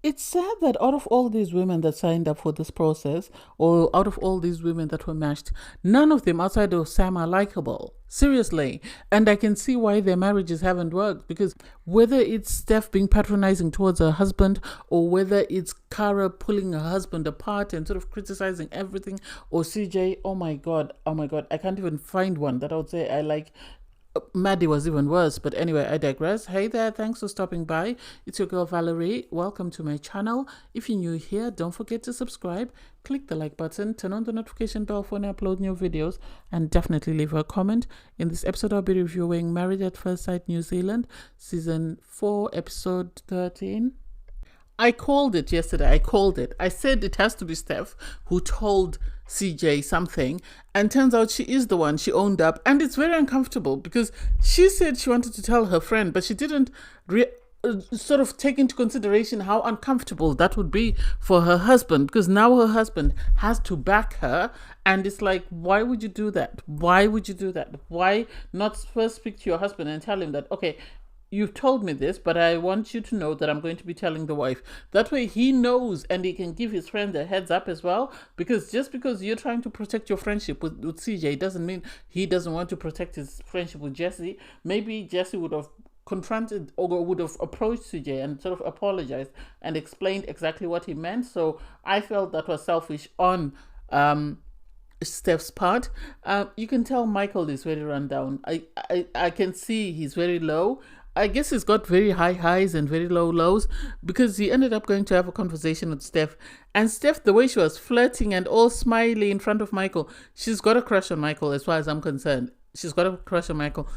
It's sad that out of all these women that signed up for this process, or out of all these women that were matched, none of them outside of Sam are likable. Seriously. And I can see why their marriages haven't worked, because whether it's Steph being patronizing towards her husband, or whether it's Cara pulling her husband apart and sort of criticizing everything, or CJ, oh my God, I can't even find one that I would say I like. Maddie was even worse, but anyway, I digress. Hey there, thanks for stopping by. It's your girl Valerie. Welcome to my channel. If you're new here, don't forget to subscribe, click the like button, turn on the notification bell for when I upload new videos, and definitely leave a comment. In this episode, I'll be reviewing Married at First Sight New Zealand, Season 4, Episode 13. I called it yesterday. I called it. I said it has to be Steph who told CJ something, and turns out she is the one. She owned up, and it's very uncomfortable because she said she wanted to tell her friend, but she didn't sort of take into consideration how uncomfortable that would be for her husband, because now her husband has to back her, and it's like, why would you do that? Why would you do that? Why not first speak to your husband and tell him that, okay, you've told me this, but I want you to know that I'm going to be telling the wife. That way he knows, and he can give his friend a heads up as well. Because just because you're trying to protect your friendship with CJ doesn't mean he doesn't want to protect his friendship with Jesse. Maybe Jesse would have confronted or would have approached CJ and sort of apologized and explained exactly what he meant. So I felt that was selfish on Steph's part. You can tell Michael is very run down. I can see he's very low. I guess he's got very high highs and very low lows, because he ended up going to have a conversation with Steph. And Steph, the way she was flirting and all smiley in front of Michael, she's got a crush on Michael as far as I'm concerned. She's got a crush on Michael.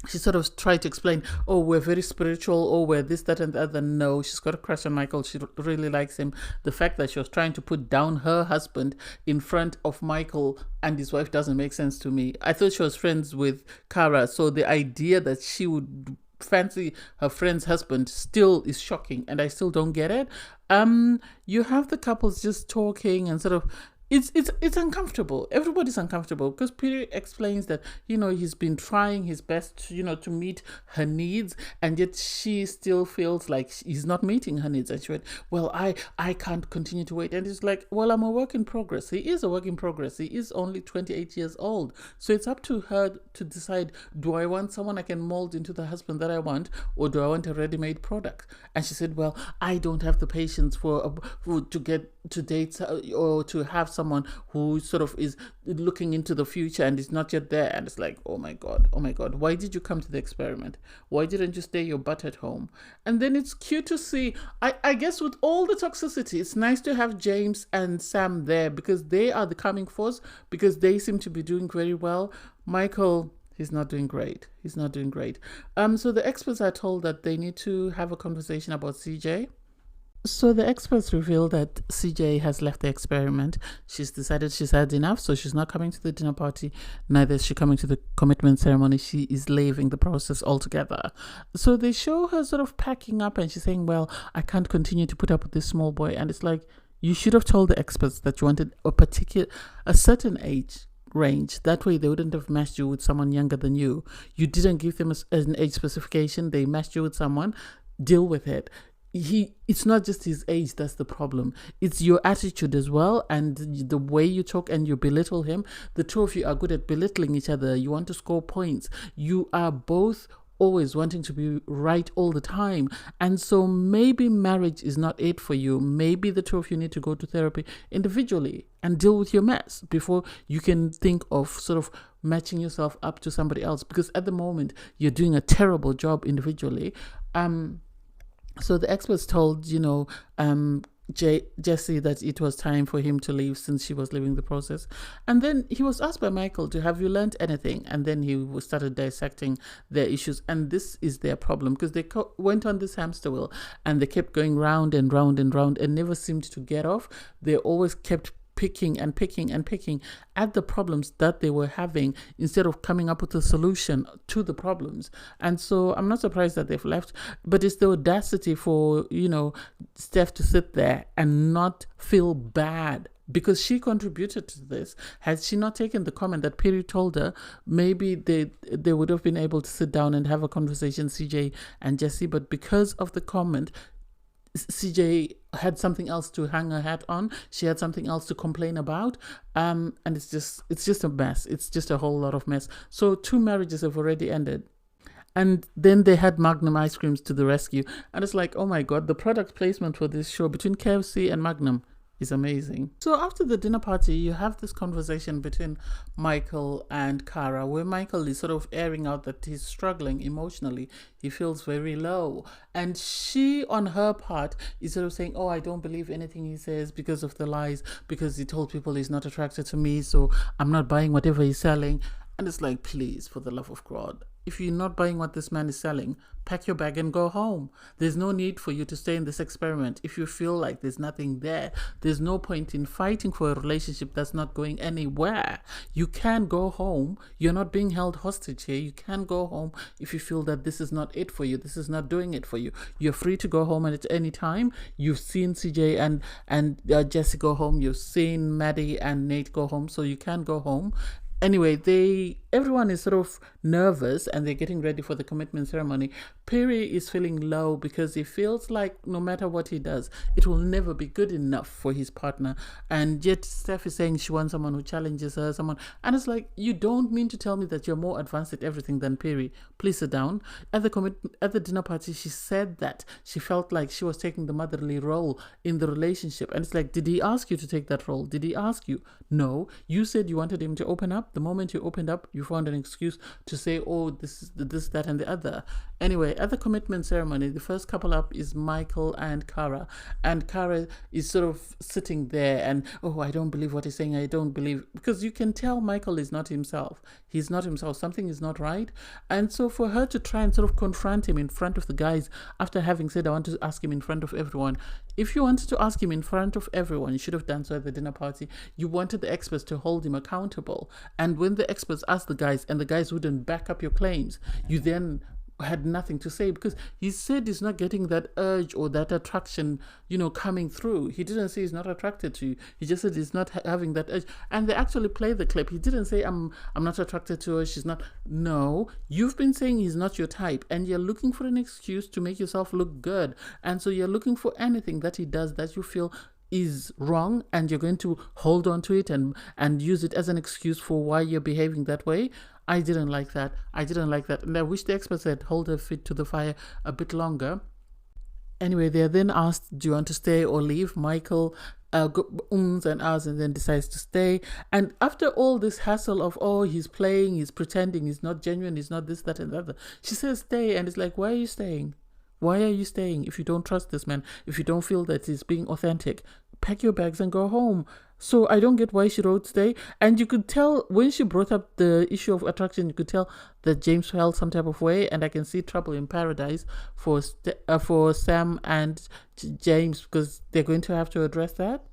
She sort of tried to explain, oh, we're very spiritual, oh, we're this, that, and the other. No, she's got a crush on Michael. She really likes him. The fact that she was trying to put down her husband in front of Michael and his wife doesn't make sense to me. I thought she was friends with Cara, so the idea that she would fancy her friend's husband still is shocking, and I still don't get it. You have the couples just talking and sort of it's uncomfortable. Everybody's uncomfortable because Peter explains that, he's been trying his best, to meet her needs, and yet she still feels like he's not meeting her needs. And she went, well, I can't continue to wait. And it's like, well, I'm a work in progress. He is a work in progress. He is only 28 years old. So it's up to her to decide, do I want someone I can mold into the husband that I want, or do I want a ready-made product? And she said, well, I don't have the patience to get to date or to have someone who sort of is looking into the future and is not yet there. And it's like, oh my God, why did you come to the experiment? Why didn't you stay your butt at home? And then it's cute to see, I guess with all the toxicity, it's nice to have James and Sam there, because they are the calming force, because they seem to be doing very well. Michael, he's not doing great. So the experts are told that they need to have a conversation about CJ. So the experts reveal that CJ has left the experiment. She's decided she's had enough, so she's not coming to the dinner party. Neither is she coming to the commitment ceremony. She is leaving the process altogether. So they show her sort of packing up, and she's saying, well, I can't continue to put up with this small boy. And it's like, you should have told the experts that you wanted a certain age range. That way they wouldn't have matched you with someone younger than you. You didn't give them an age specification. They matched you with someone. Deal with it. It's not just his age that's the problem. It's your attitude as well, and the way you talk, and you belittle him. The two of you are good at belittling each other. You want to score points. You are both always wanting to be right all the time. And so maybe marriage is not it for you. Maybe the two of you need to go to therapy individually and deal with your mess before you can think of sort of matching yourself up to somebody else, because at the moment you're doing a terrible job individually. So the experts told, Jesse that it was time for him to leave, since she was leaving the process. And then he was asked by Michael to, have you learned anything? And then he started dissecting their issues. And this is their problem, because they went on this hamster wheel and they kept going round and round and round and never seemed to get off. They always kept picking at the problems that they were having, instead of coming up with a solution to the problems. And so I'm not surprised that they've left, but it's the audacity for, Steph to sit there and not feel bad, because she contributed to this. Had she not taken the comment that Piri told her, maybe they would have been able to sit down and have a conversation, CJ and Jesse. But because of the comment, CJ had something else to hang her hat on. She had something else to complain about. And it's just a mess. It's just a whole lot of mess. So 2 marriages have already ended. And then they had Magnum ice creams to the rescue. And it's like, oh my God, the product placement for this show between KFC and Magnum is amazing. So after the dinner party, you have this conversation between Michael and Cara, where Michael is sort of airing out that he's struggling emotionally. He feels very low. And she, on her part, is sort of saying, oh, I don't believe anything he says because of the lies, because he told people he's not attracted to me, so I'm not buying whatever he's selling. And it's like, please, for the love of God, if you're not buying what this man is selling, pack your bag and go home. There's no need for you to stay in this experiment. If you feel like there's nothing there, there's no point in fighting for a relationship that's not going anywhere. You can go home. You're not being held hostage here. You can go home if you feel that this is not it for you. This is not doing it for you. You're free to go home at any time. You've seen CJ and Jesse go home. You've seen Maddie and Nate go home. So you can go home. Anyway, everyone is sort of nervous and they're getting ready for the commitment ceremony. Perry is feeling low because he feels like no matter what he does, it will never be good enough for his partner. And yet Steph is saying she wants someone who challenges her, and it's like, you don't mean to tell me that you're more advanced at everything than Perry. Please sit down. At the dinner party, she said that she felt like she was taking the motherly role in the relationship. And it's like, did he ask you to take that role? Did he ask you? No. You said you wanted him to open up. The moment you opened up, you found an excuse to say, oh, this, that, and the other. Anyway, at the commitment ceremony, the first couple up is Michael and Cara. And Cara is sort of sitting there and, oh, I don't believe what he's saying. I don't believe. Because you can tell Michael is not himself. He's not himself. Something is not right. And so for her to try and sort of confront him in front of the guys, after having said, I want to ask him in front of everyone. If you wanted to ask him in front of everyone, you should have done so at the dinner party. You wanted the experts to hold him accountable. And when the experts asked the guys and the guys wouldn't back up your claims, you then had nothing to say, because he said he's not getting that urge or that attraction, coming through. He didn't say he's not attracted to you. He just said he's not having that urge. And they actually played the clip. He didn't say, I'm not attracted to her. She's not. No, you've been saying he's not your type, and you're looking for an excuse to make yourself look good. And so you're looking for anything that he does that you feel is wrong, and you're going to hold on to it and use it as an excuse for why you're behaving that way. I didn't like that. And I wish the experts had hold her feet to the fire a bit longer. Anyway, they are then asked, do you want to stay or leave? Michael ums and ahs and then decides to stay. And after all this hassle of, oh, he's playing, he's pretending, he's not genuine, he's not this, that, and the other, she says stay. And it's like, why are you staying? Why are you staying if you don't trust this man? If you don't feel that he's being authentic? Pack your bags and go home. So I don't get why she wrote stay. And you could tell when she brought up the issue of attraction, you could tell that James felt some type of way. And I can see trouble in paradise for Sam and James, because they're going to have to address that.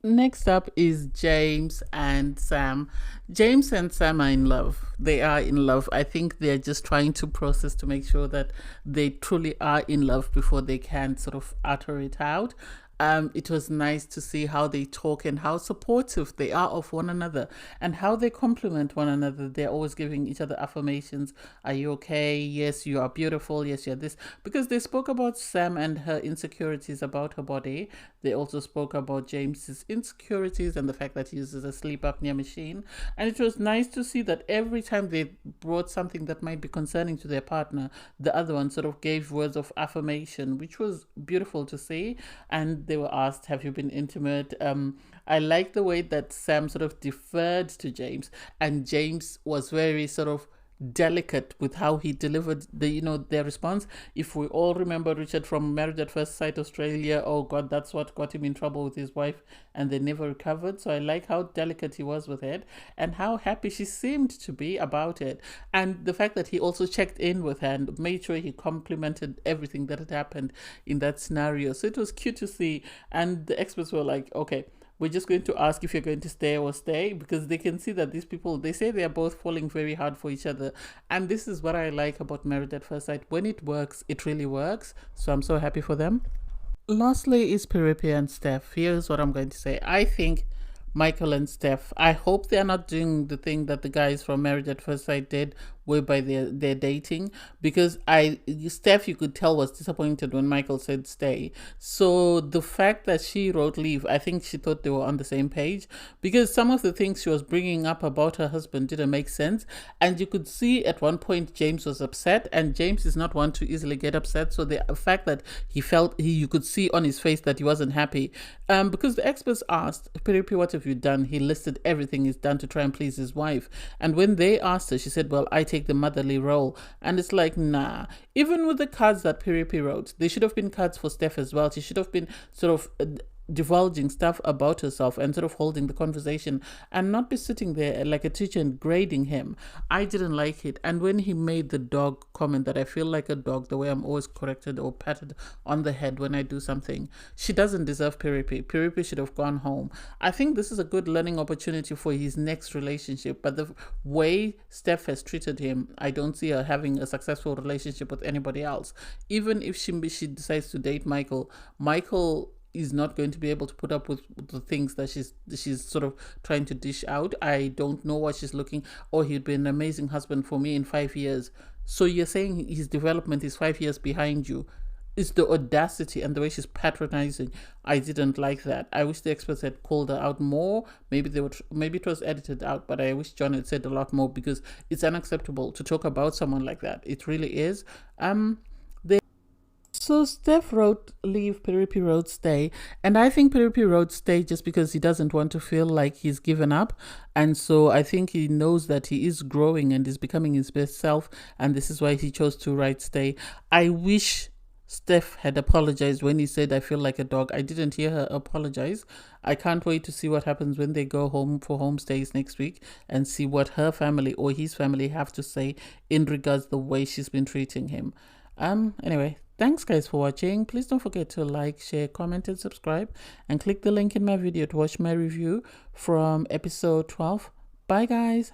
Next up is James and Sam. James and Sam are in love. They are in love. I think they're just trying to process to make sure that they truly are in love before they can sort of utter it out. It was nice to see how they talk and how supportive they are of one another and how they compliment one another. They're always giving each other affirmations. Are you okay? Yes, you are beautiful. Yes, you're this. Because they spoke about Sam and her insecurities about her body. They also spoke about James's insecurities and the fact that he uses a sleep apnea machine. And it was nice to see that every time they brought something that might be concerning to their partner, the other one sort of gave words of affirmation, which was beautiful to see. And they were asked, have you been intimate? I like the way that Sam sort of deferred to James, and James was very sort of delicate with how he delivered their response. If we all remember Richard from Married at First Sight Australia, oh God, that's what got him in trouble with his wife and they never recovered. So I like how delicate he was with it and how happy she seemed to be about it, and the fact that he also checked in with her and made sure he complimented everything that had happened in that scenario. So it was cute to see, and the experts were like, okay, we're just going to ask if you're going to stay or stay, because they can see that these people, they say they are both falling very hard for each other. And this is what I like about Married at First Sight. When it works, it really works. So I'm so happy for them. Lastly is Piripi and Steph. Here's what I'm going to say. I think Michael and Steph, I hope they're not doing the thing that the guys from Married at First Sight did, whereby they're dating, because Steph, you could tell, was disappointed when Michael said stay. So the fact that she wrote leave, I think she thought they were on the same page, because some of the things she was bringing up about her husband didn't make sense. And you could see at one point James was upset, and James is not one to easily get upset. So the fact that you could see on his face that he wasn't happy, because the experts asked Piripi, what have you done? He listed everything he's done to try and please his wife. And when they asked her, she said, well, I take the motherly role. And it's like, nah. Even with the cards that Piripi wrote, they should have been cards for Steph as well. She should have been sort of divulging stuff about herself and sort of holding the conversation, and not be sitting there like a teacher and grading him. I didn't like it. And when he made the dog comment that I feel like a dog, the way I'm always corrected or patted on the head when I do something, she doesn't deserve Piripi. Piripi should have gone home. I think this is a good learning opportunity for his next relationship, but the way Steph has treated him, I don't see her having a successful relationship with anybody else. Even if she decides to date Michael is not going to be able to put up with the things that she's sort of trying to dish out. I don't know what she's looking. Oh, he'd be an amazing husband for me in 5 years. So you're saying his development is 5 years behind you? It's the audacity and the way she's patronizing. I didn't like that. I wish the experts had called her out more. Maybe maybe it was edited out, but I wish John had said a lot more, because it's unacceptable to talk about someone like that. It really is. So Steph wrote leave, Piripi wrote stay. And I think Piripi wrote stay just because he doesn't want to feel like he's given up. And so I think he knows that he is growing and is becoming his best self. And this is why he chose to write stay. I wish Steph had apologized when he said, I feel like a dog. I didn't hear her apologize. I can't wait to see what happens when they go home for homestays next week, and see what her family or his family have to say in regards to the way she's been treating him. Anyway, thanks guys for watching. Please don't forget to like, share, comment, and subscribe, and click the link in my video to watch my review from episode 12. Bye guys.